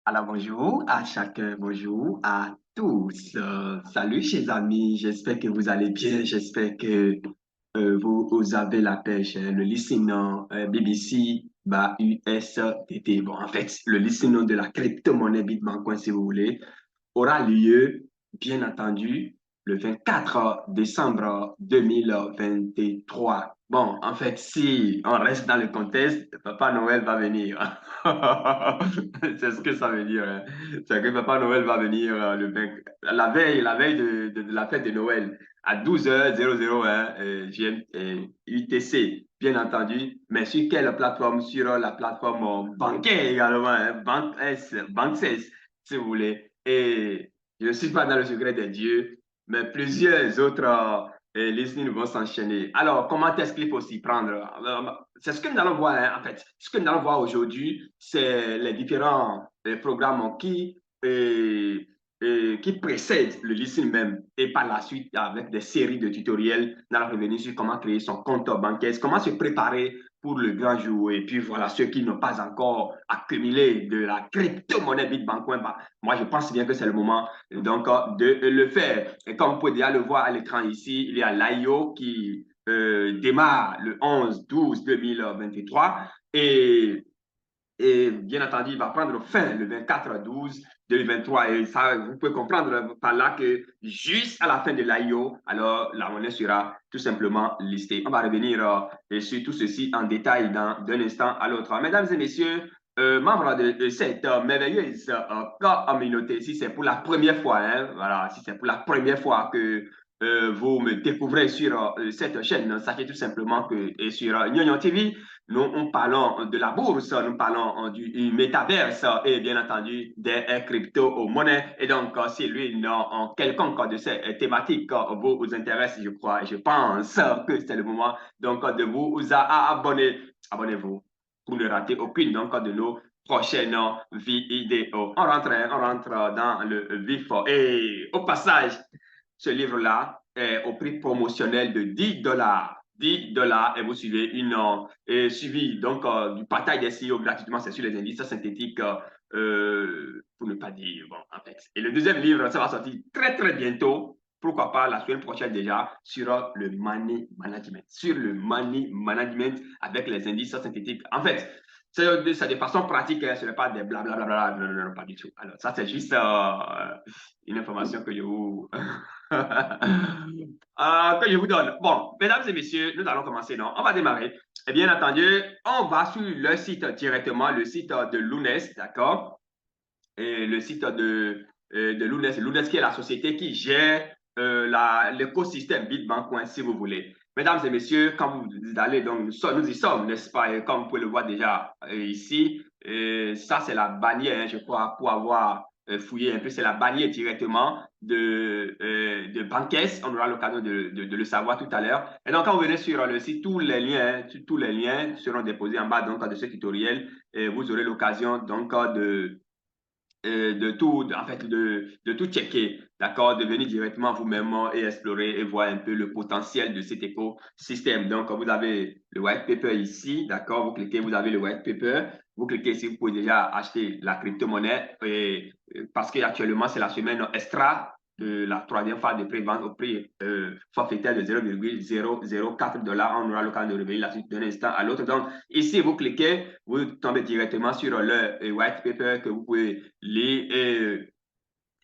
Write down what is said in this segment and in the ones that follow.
Alors bonjour à chacun, bonjour à tous. Salut chers amis, j'espère que vous allez bien, j'espère que vous avez la pêche, hein. Le listening BBC bah, USDT. Bon, en fait, le listening de la crypto-monnaie Bitcoin, si vous voulez, aura lieu, bien entendu, le 24 décembre 2023. Bon, en fait, si on reste dans le contexte, Papa Noël va venir. C'est ce que ça veut dire, hein. C'est que Papa Noël va venir la veille de la fête de Noël à 12h00 hein, UTC, bien entendu. Mais sur quelle plateforme? Sur la plateforme bancaire également, hein, Bank S, si vous voulez. Et je ne suis pas dans le secret des dieux, mais plusieurs autres listenings vont s'enchaîner. Alors, comment est-ce qu'il faut s'y prendre? C'est ce que nous allons voir, hein, en fait. Ce que nous allons voir aujourd'hui, c'est les différents programmes qui précèdent le listening même. Et par la suite, avec des séries de tutoriels, nous allons revenir sur comment créer son compte bancaire, comment se préparer pour le grand jour. Et puis voilà, ceux qui n'ont pas encore accumulé de la crypto-monnaie Bitcoin, bah, moi je pense bien que c'est le moment donc de le faire. Et comme vous pouvez déjà le voir à l'écran ici, il y a l'IO qui démarre le 11-12-2023 et bien entendu, il va prendre fin le 24-12-2023. Et ça, vous pouvez comprendre par là que juste à la fin de l'IO, alors la monnaie sera tout simplement listée. On va revenir sur tout ceci en détail d'un instant à l'autre. Mesdames et messieurs, membres de cette merveilleuse communauté, si c'est pour la première fois, hein, voilà, si c'est pour la première fois que vous me découvrez sur cette chaîne, sachez tout simplement que et sur Nyon TV, nous parlons de la bourse, nous parlons du métaverse et bien entendu des crypto-monnaies. Et donc, si l'une en quelconque de ces thématiques vous intéresse, je crois, je pense que c'est le moment donc de vous abonner. Abonnez-vous pour ne rater aucune donc, de nos prochaines vidéos. On rentre dans le vif. Et au passage, ce livre-là est au prix promotionnel de 10 dollars. 10 dollars et vous suivez suivi donc du partage des CEO gratuitement, c'est sur les indices synthétiques pour ne pas dire bon en fait. Et le deuxième livre, ça va sortir très très bientôt. Pourquoi pas la semaine prochaine déjà sur le money management, sur le money management avec les indices synthétiques. En fait, c'est de façon pratique, hein, ce n'est pas des blablabla, non, non, non, pas du tout. Alors, ça, c'est juste une information que je vous, que je vous donne. Bon, mesdames et messieurs, nous allons commencer, non? On va démarrer. Et bien entendu, on va sur le site directement, le site de Lounès, d'accord? Et le site de Lounès, Lounès qui est la société qui gère l'écosystème Bitbancoin, si vous voulez. Mesdames et messieurs, quand vous allez, donc nous y sommes, n'est-ce pas? Et comme vous pouvez le voir déjà ici, ça c'est la bannière, hein, je crois, pour avoir fouillé un peu, c'est la bannière directement de Bankes. On aura l'occasion de le savoir tout à l'heure. Et donc, quand vous venez sur le site, tous les liens seront déposés en bas donc, de ce tutoriel. Et vous aurez l'occasion donc de tout, en fait, de tout checker, d'accord, de venir directement vous-même et explorer et voir un peu le potentiel de cet écosystème. Donc, vous avez le white paper ici, d'accord, vous cliquez, vous avez le white paper, vous cliquez ici, vous pouvez déjà acheter la crypto-monnaie parce qu'actuellement, c'est la semaine extra de la troisième phase de pré-vente au prix forfaitaire de 0,004 dollars. On aura l'occasion de revenir là-dessus d'un instant à l'autre. Donc, ici, vous cliquez, vous tombez directement sur le white paper que vous pouvez lire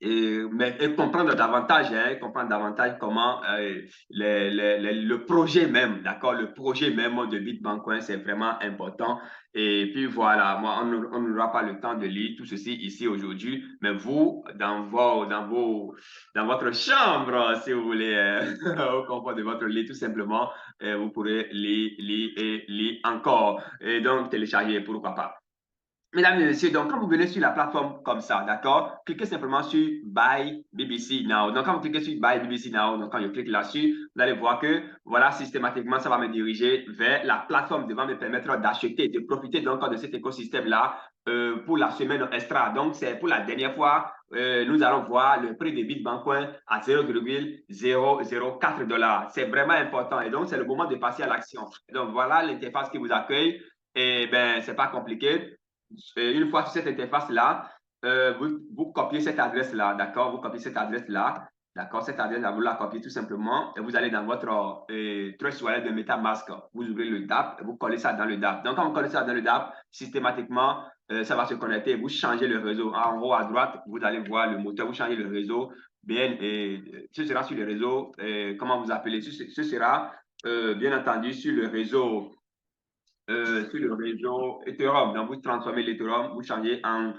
et comprendre davantage comment le projet même, d'accord, le projet même de Bitbancoin, c'est vraiment important. Et puis voilà, moi, on n'aura pas le temps de lire tout ceci ici aujourd'hui, mais vous, dans votre chambre, si vous voulez, au confort de votre lit, tout simplement, vous pourrez lire et lire encore. Et donc, télécharger, pourquoi pas. Mesdames et messieurs, donc quand vous venez sur la plateforme comme ça, d'accord, cliquez simplement sur Buy BBC Now. Donc quand vous cliquez sur Buy BBC Now, donc quand je clique là-dessus, vous allez voir que voilà, systématiquement, ça va me diriger vers la plateforme devant me permettre d'acheter, de profiter donc de cet écosystème-là pour la semaine extra. Donc c'est pour la dernière fois, nous allons voir le prix des Bitcoin à 0,004 dollars. C'est vraiment important et donc c'est le moment de passer à l'action. Donc voilà l'interface qui vous accueille. Et ben, c'est pas compliqué. Une fois sur cette interface-là, vous copiez cette adresse-là, d'accord? Vous copiez cette adresse-là, d'accord? Cette adresse-là, vous la copiez tout simplement et vous allez dans votre Trust Wallet de MetaMask. Vous ouvrez le DApp et vous collez ça dans le DApp. Donc, quand vous collez ça dans le DApp, systématiquement, ça va se connecter. Vous changez le réseau. En haut à droite, vous allez voir le moteur. Vous changez le réseau. Bien, ce sera sur le réseau, comment vous appelez? Ce sera, bien entendu, sur le réseau Ethereum. Donc, vous transformez l'Ethereum, vous changez en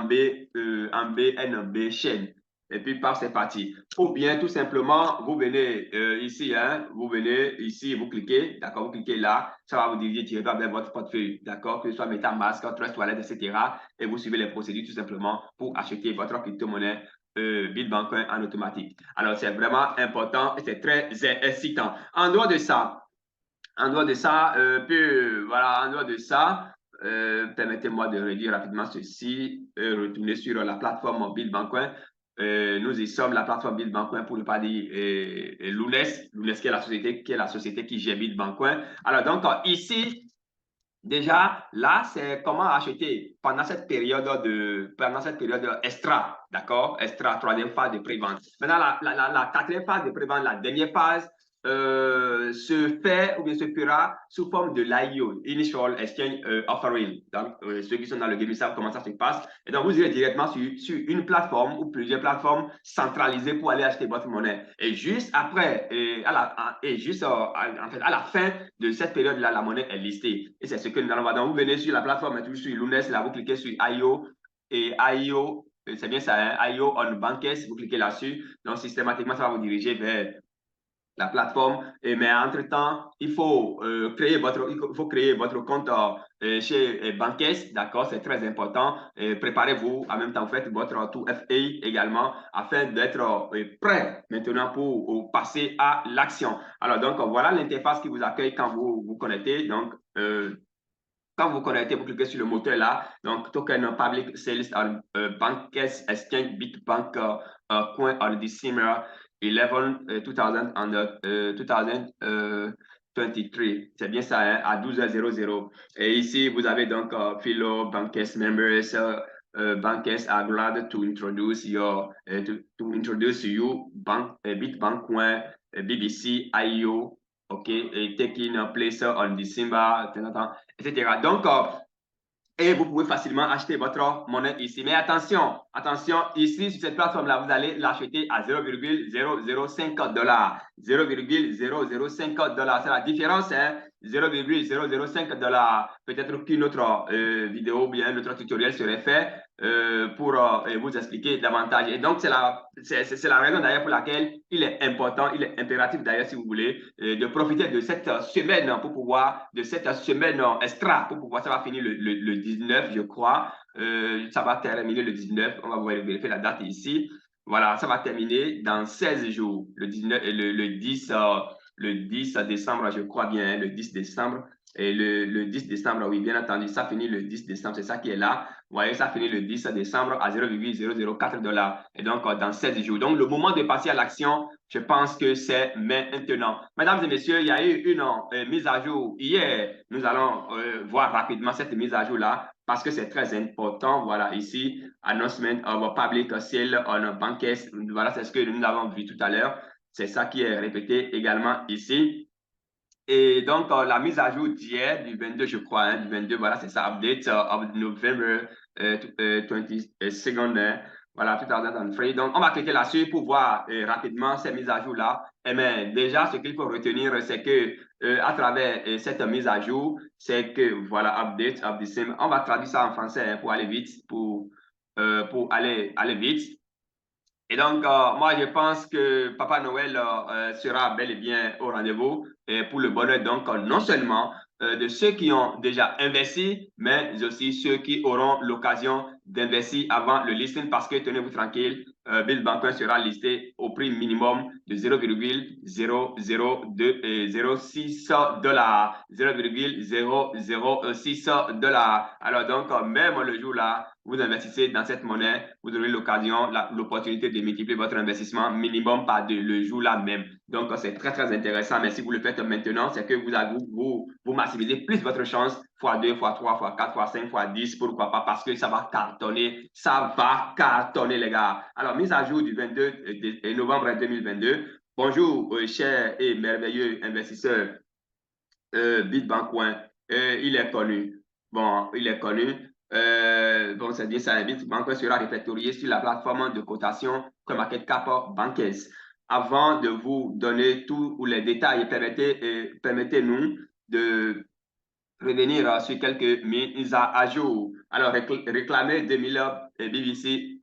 BNB chaîne. Et puis, par c'est parti. Ou bien, tout simplement, vous venez ici, hein, vous venez ici, vous cliquez, d'accord, vous cliquez là, ça va vous diriger directement vers votre portefeuille, d'accord, que ce soit MetaMask, Trust Wallet, etc. Et vous suivez les procédures tout simplement pour acheter votre crypto-monnaie Bitcoin en automatique. Alors, c'est vraiment important et c'est très excitant. En dehors de ça, voilà, en dehors de ça, permettez-moi de redire rapidement ceci, retourner sur la plateforme Bitcoin. Nous y sommes, la plateforme Bitcoin, pour ne pas dire Lunes qui est la société qui gère Bitcoin. Alors donc ici, déjà, là, c'est comment acheter pendant cette période extra, d'accord? Extra, troisième phase de pré-vente. Maintenant, la quatrième phase de pré-vente, la dernière phase, se fait ou bien se fera sous forme de l'IO, Initial Exchange Offering. Donc, ceux qui sont dans le game savent comment ça se passe. Et donc, vous irez directement sur une plateforme ou plusieurs plateformes centralisées pour aller acheter votre monnaie. Et juste après, en fait, à la fin de cette période-là, la monnaie est listée. Et c'est ce que nous allons voir. Donc, vous venez sur la plateforme, toujours sur Lunes, là, vous cliquez sur IO et IO. C'est bien ça, hein? IO on Bankes, vous cliquez là-dessus. Donc, systématiquement, ça va vous diriger vers la plateforme. Mais entre-temps, il faut créer votre compte chez Bankes, d'accord? C'est très important. Préparez-vous, en même temps, vous faites votre tout FA également, afin d'être prêt maintenant pour passer à l'action. Alors, donc, voilà l'interface qui vous accueille quand vous vous connectez. Donc, quand vous connectez, vous cliquez sur le moteur là, donc token public sales on Bankes Exchange Bitbank coin on December 11 2023. C'est bien ça, hein, à 12h00. Et ici, vous avez donc fellow Bankes members. Bankes are glad to introduce you Bitbank coin BBC IO. OK, et taking place on December, etc. Donc, et vous pouvez facilement acheter votre monnaie ici. Mais attention, attention, ici, sur cette plateforme-là, vous allez l'acheter à 0,005 $. 0,005 $. C'est la différence, hein? 0,005 $. Peut-être qu'une autre vidéo ou bien un autre tutoriel serait fait pour vous expliquer davantage. Et donc, c'est la raison d'ailleurs pour laquelle il est important, il est impératif d'ailleurs, si vous voulez, de profiter de cette semaine extra pour pouvoir, ça va finir le 19, je crois. Ça va terminer le 19, on va vérifier la date ici. Voilà, ça va terminer dans 16 jours, le 19, le 10 décembre, je crois bien, le 10 décembre. Et le 10 décembre, oui, bien entendu, ça finit le 10 décembre, c'est ça qui est là. Vous voyez, ça finit le 10 décembre à 0,004 $. Et donc, dans 16 jours. Donc, le moment de passer à l'action, je pense que c'est maintenant. Mesdames et messieurs, il y a eu une mise à jour hier. Nous allons voir rapidement cette mise à jour-là parce que c'est très important. Voilà, ici, announcement of public sale on Bankes. Voilà, c'est ce que nous avons vu tout à l'heure. C'est ça qui est répété également ici. Et donc, la mise à jour d'hier, du 22, je crois, hein, du 22, voilà, c'est ça, update of November 22nd, voilà, 2023. Donc, on va cliquer là-dessus pour voir rapidement ces mises à jour-là. Et bien, déjà, ce qu'il faut retenir, c'est que à travers cette mise à jour, c'est que, voilà, update of December. On va traduire ça en français hein, pour aller vite, pour aller vite. Et donc, moi, je pense que Papa Noël sera bel et bien au rendez-vous pour le bonheur, donc, non seulement de ceux qui ont déjà investi, mais aussi ceux qui auront l'occasion d'investir avant le listing parce que, tenez-vous tranquille, Bitcoin sera listé au prix minimum de 0,00206 $. 0,006 $. Alors, donc, même le jour là, vous investissez dans cette monnaie, vous aurez l'occasion, l'opportunité de multiplier votre investissement minimum par deux le jour là même. Donc, c'est très, très intéressant. Mais si vous le faites maintenant, c'est que vous maximisez plus votre chance fois 2, fois 3, fois 4, fois 5, fois 10, pourquoi pas, parce que ça va cartonner les gars. Alors, mise à jour du 22 novembre 2022. Bonjour, chers et merveilleux investisseurs. Bitbancoin, il est connu. Bon, il est connu. Bon, c'est bien ça. Bitbancoin sera répertorié sur la plateforme de cotation CoinMarketCap Bankers. Avant de vous donner tous les détails, permettez-nous de revenir sur quelques mises à jour. Alors, réclamer 2000 BBC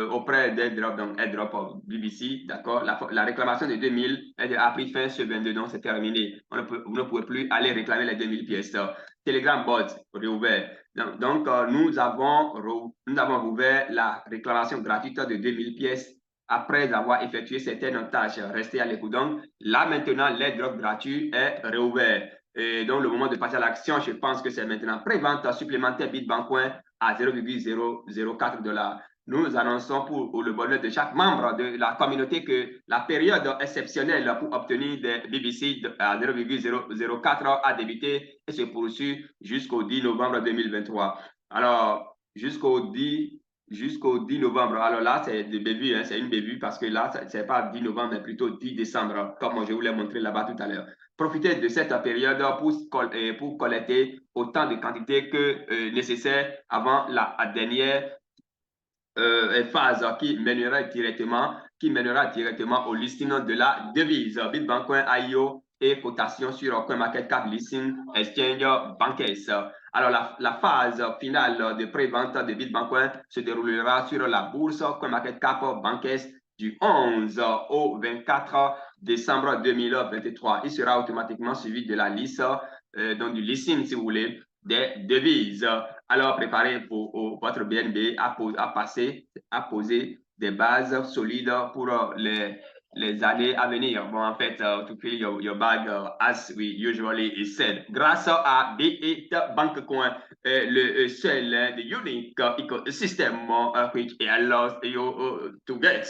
auprès d'AirDrop, donc AirDrop BBC, d'accord? La réclamation de 2000 a pris fin ce 22, donc c'est terminé. Vous ne pouvez plus aller réclamer les 2000 pièces. Telegram bot réouvert. Donc, nous avons rouvert la réclamation gratuite de 2000 pièces après avoir effectué certaines tâches. Restez à l'écoute. Donc, là maintenant, l'airdrop gratuit est réouvert. Et donc, le moment de passer à l'action, je pense que c'est maintenant. Prévente supplémentaire Bitbancoin à 0,004 $. Nous annonçons pour le bonheur de chaque membre de la communauté que la période exceptionnelle pour obtenir des BBC à 0,004 a débuté et se poursuit jusqu'au 10 novembre 2023. Alors, jusqu'au 10 novembre. Alors là, c'est des bévues, hein, c'est une bévue parce que là, ce n'est pas 10 novembre, mais plutôt 10 décembre, comme je vous l'ai montré là-bas tout à l'heure. Profitez de cette période pour collecter autant de quantités que nécessaire avant la dernière phase qui mènera directement au listing de la devise Bitbancoin IO et cotation sur CoinMarketCap Listing Exchange Bankers. Alors, la phase finale de pré-vente de Bitbancoin se déroulera sur la bourse CoinMarketCap Bankers du 11 au 24 décembre 2023. Il sera automatiquement suivi de la liste, donc du listing, si vous voulez, des devises. Alors, préparez votre BNB à poser des bases solides pour les années à venir. Bon, en fait, to fill your bag as we usually said. Grâce à Bitbancoin, le seul, the unique ecosystem which allows you to get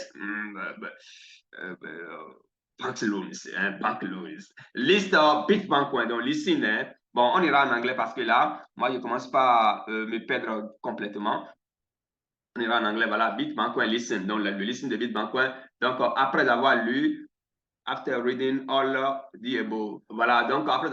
bank loans. Liste Bitbancoin, donc listing, hein. Bon, on ira en anglais parce que là, moi, je ne commence pas à me perdre complètement. On ira en anglais, voilà, Bitbancoin listen, donc le listen de Bitbancoin. Donc, après avoir lu, after reading all the above, voilà, donc après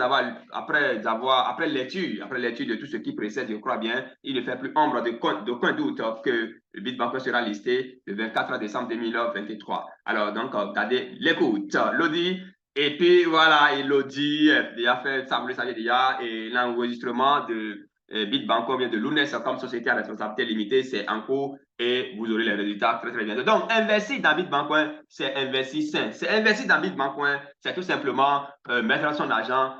lecture de tout ce qui précède, je crois bien, il ne fait plus ombre d'aucun doute que le Bitbancoin sera listé le 24 décembre 2023. Alors, donc, gardez l'écoute. Lodi. Et puis voilà, Elodie a fait, ça vous le savez déjà, et l'enregistrement de Bitbancoin vient de l'UNES comme société à responsabilité limitée, c'est en cours et vous aurez les résultats très très bientôt. Donc, investir dans Bitbancoin, c'est investir sain. C'est investir dans Bitbancoin, c'est tout simplement mettre son argent,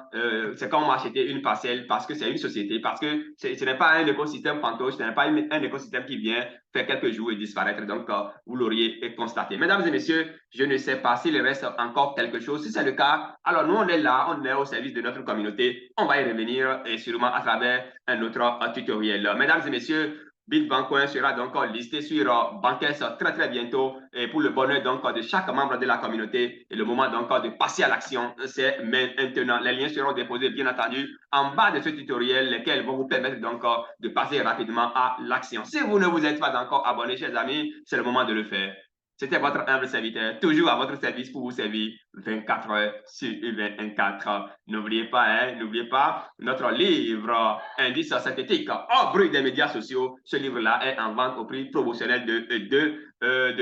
c'est comme acheter une parcelle parce que c'est une société, parce que ce n'est pas un écosystème fantoche, ce n'est pas un écosystème qui vient faire quelques jours et disparaître. Donc, vous l'auriez constaté. Mesdames et messieurs, je ne sais pas s'il reste encore quelque chose. Si c'est le cas, alors nous, on est là, on est au service de notre communauté. On va y revenir et sûrement à travers un autre tutoriel. Mesdames et messieurs, Bitbancoin sera donc listé sur Bankers très très bientôt et pour le bonheur donc de chaque membre de la communauté et le moment donc de passer à l'action, c'est maintenant. Les liens seront déposés bien entendu en bas de ce tutoriel, lesquels vont vous permettre donc de passer rapidement à l'action. Si vous ne vous êtes pas encore abonné, chers amis, c'est le moment de le faire. C'était votre humble serviteur, toujours à votre service pour vous servir 24 heures sur 24. N'oubliez pas, hein, n'oubliez pas notre livre Indice synthétique au bruit des médias sociaux. Ce livre-là est en vente au prix promotionnel de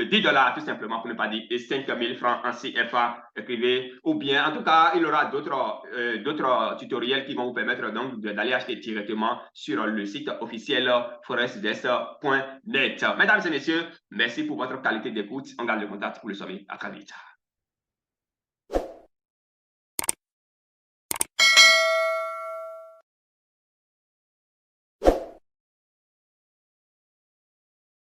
10 $, tout simplement, pour ne pas dire 5 000 francs en CFA. Écrivez, ou bien, en tout cas, il y aura d'autres tutoriels qui vont vous permettre donc d'aller acheter directement sur le site officiel forestdes.net. Mesdames et messieurs, merci pour votre qualité d'écoute. On garde le contact pour le sauver. À très vite.